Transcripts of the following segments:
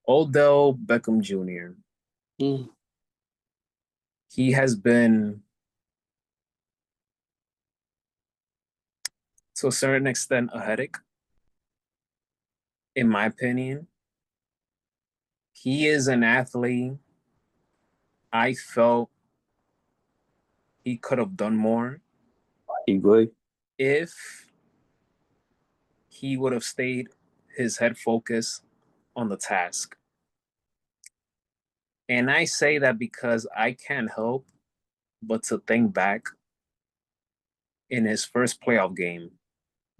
Odell Beckham Jr. Mm. He has been, to a certain extent, a headache, in my opinion. He is an athlete. I felt he could have done more I agree. if he would have stayed his head focus on the task. And I say that because I can't help but to think back in his first playoff game,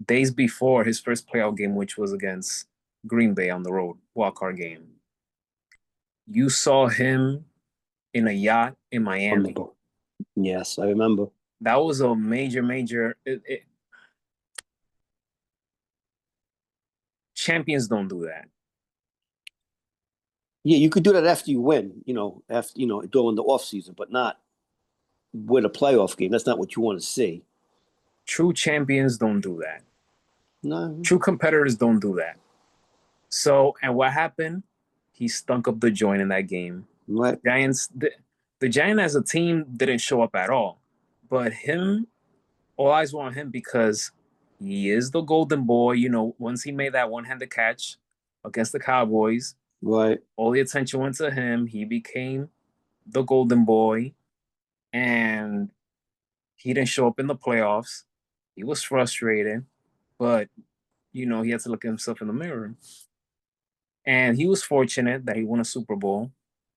days before his first playoff game, which was against Green Bay on the road, wildcard game. You saw him in a yacht in Miami. Remember. Yes, I remember. That was a major. Champions don't do that. Yeah, you could do that after you win, after during the off season, but not with a playoff game. That's not what you want to see. True champions don't do that. No, True competitors don't do that. So, and what happened? He stunk up the joint in that game. right. Giants, the Giants as a team didn't show up at all. But him, all eyes were on him because he is the golden boy. Once he made that one-handed catch against the Cowboys, Right. all the attention went to him. He became the golden boy, and he didn't show up in the playoffs. He was frustrated, but he had to look at himself in the mirror. And he was fortunate that he won a Super Bowl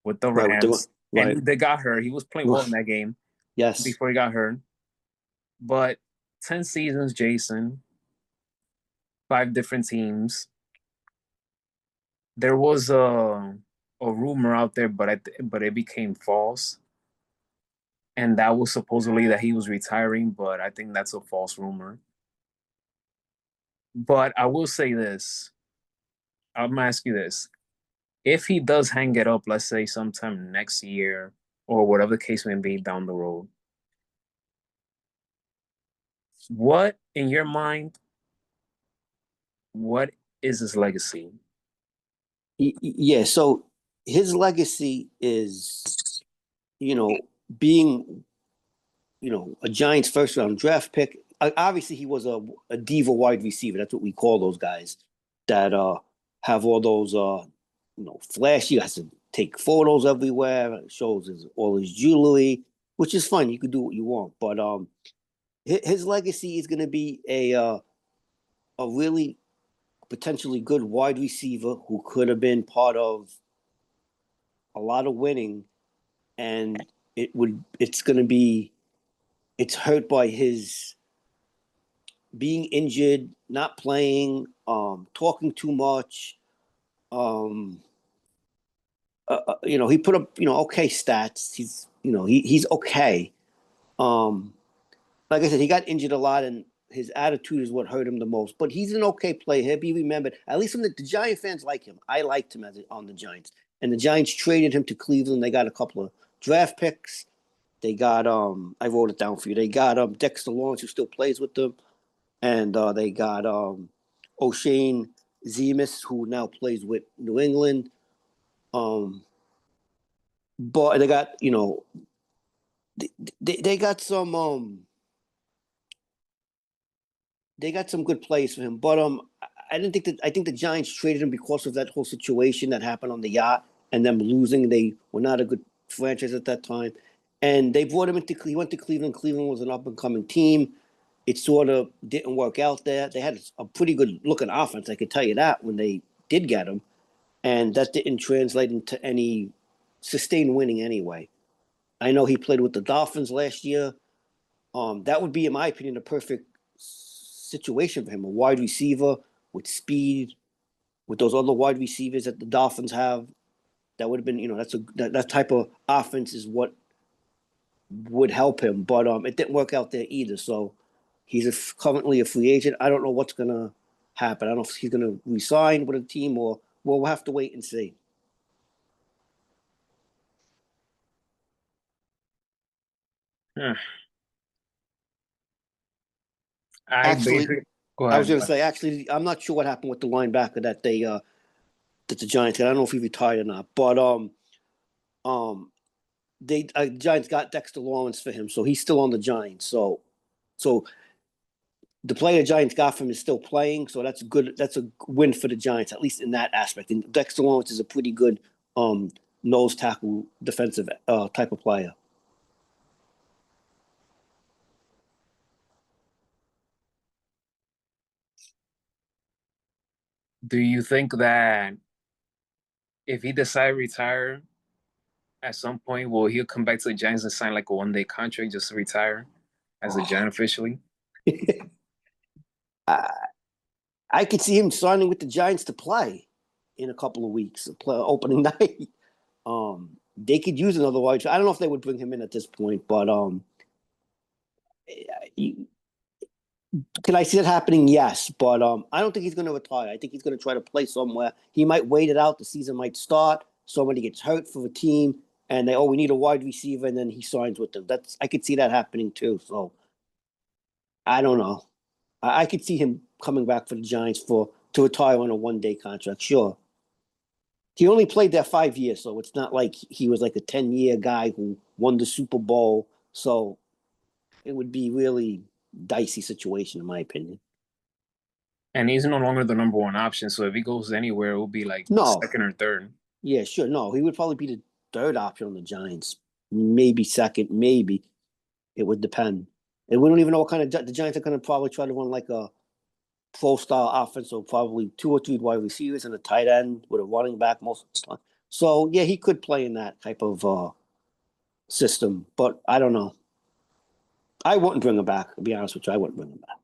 with the Right. With the Rams. right. And they got hurt. He was playing well in that game Yes. before he got hurt. But 10 seasons, Jason, five different teams. There was a rumor out there, but it became false. And that was supposedly that he was retiring, but I think that's a false rumor. But I will say this. I'm gonna ask you this. If he does hang it up, let's say sometime next year or whatever the case may be down the road, what in your mind, what is his legacy? Yeah. So his legacy is, you know, being, a Giants first round draft pick. Obviously, he was a diva wide receiver. That's what we call those guys that have all those flashy. He has to take photos everywhere. Shows all his jewelry, which is fun. You can do what you want, but his legacy is going to be a really potentially good wide receiver who could have been part of a lot of winning, and it's going to be it's hurt by his being injured, not playing, talking too much. Um, he put up okay stats. He's okay. Um, like I said, he got injured a lot, and his attitude is what hurt him the most. But he's an okay player. He'll be remembered. At least from the Giant fans like him. I liked him on the Giants, and the Giants traded him to Cleveland. They got a couple of draft picks. They got I wrote it down for you. They got Dexter Lawrence, who still plays with them, and they got O'Shane Zemus, who now plays with New England. Um, but they got they got some they got some good plays for him. But I didn't think that I think the Giants traded him because of that whole situation that happened on the yacht and them losing. They were not a good franchise at that time, and they brought him into. He went to Cleveland. Cleveland was an up and coming team. It sort of didn't work out there. They had a pretty good looking offense, I could tell you that, when they did get him, and that didn't translate into any sustained winning anyway. I know he played with the Dolphins last year. That would be, in my opinion, a perfect situation for him. A wide receiver with speed, with those other wide receivers that the Dolphins have. That would have been, that type of offense is what would help him. But it didn't work out there either. So he's currently a free agent. I don't know what's gonna happen. I don't know if he's gonna resign with a team or well, we'll have to wait and see. Hmm. I Actually, basically go I was ahead. gonna say, actually, I'm not sure what happened with the linebacker that they that the Giants got. I don't know if he retired or not, but um, they Giants got Dexter Lawrence for him, so he's still on the Giants. So the player the Giants got from him is still playing, so that's good. That's a win for the Giants, at least in that aspect. And Dexter Lawrence is a pretty good um nose tackle defensive type of player. Do you think that if he decide to retire at some point, will he come back to the Giants and sign like a 1 day contract just to retire as a Giant officially? I, I could see him signing with the Giants to play in a couple of weeks, opening night. They could use another wide. I don't know if they would bring him in at this point, but can I see that happening? Yes, but I don't think he's going to retire. I think he's going to try to play somewhere. He might wait it out. The season might start. Somebody gets hurt for the team, and we need a wide receiver, and then he signs with them. I could see that happening too. So I don't know. I could see him coming back for the Giants for to retire on a 1 day contract. Sure, he only played there 5 years, so it's not like he was like a 10-year guy who won the Super Bowl. So it would be really dicey situation, in my opinion. And he's no longer the number one option. So if he goes anywhere, it will be like No, second or third. yeah, sure. No, he would probably be the third option on the Giants. Maybe second, maybe. It would depend. And we don't even know what kind of the Giants are going to probably try to run like a pro style offense, so probably two or three wide receivers and a tight end with a running back most of the time. So yeah, he could play in that type of system, but I don't know. I wouldn't bring him back. To be honest with you, I wouldn't bring him back.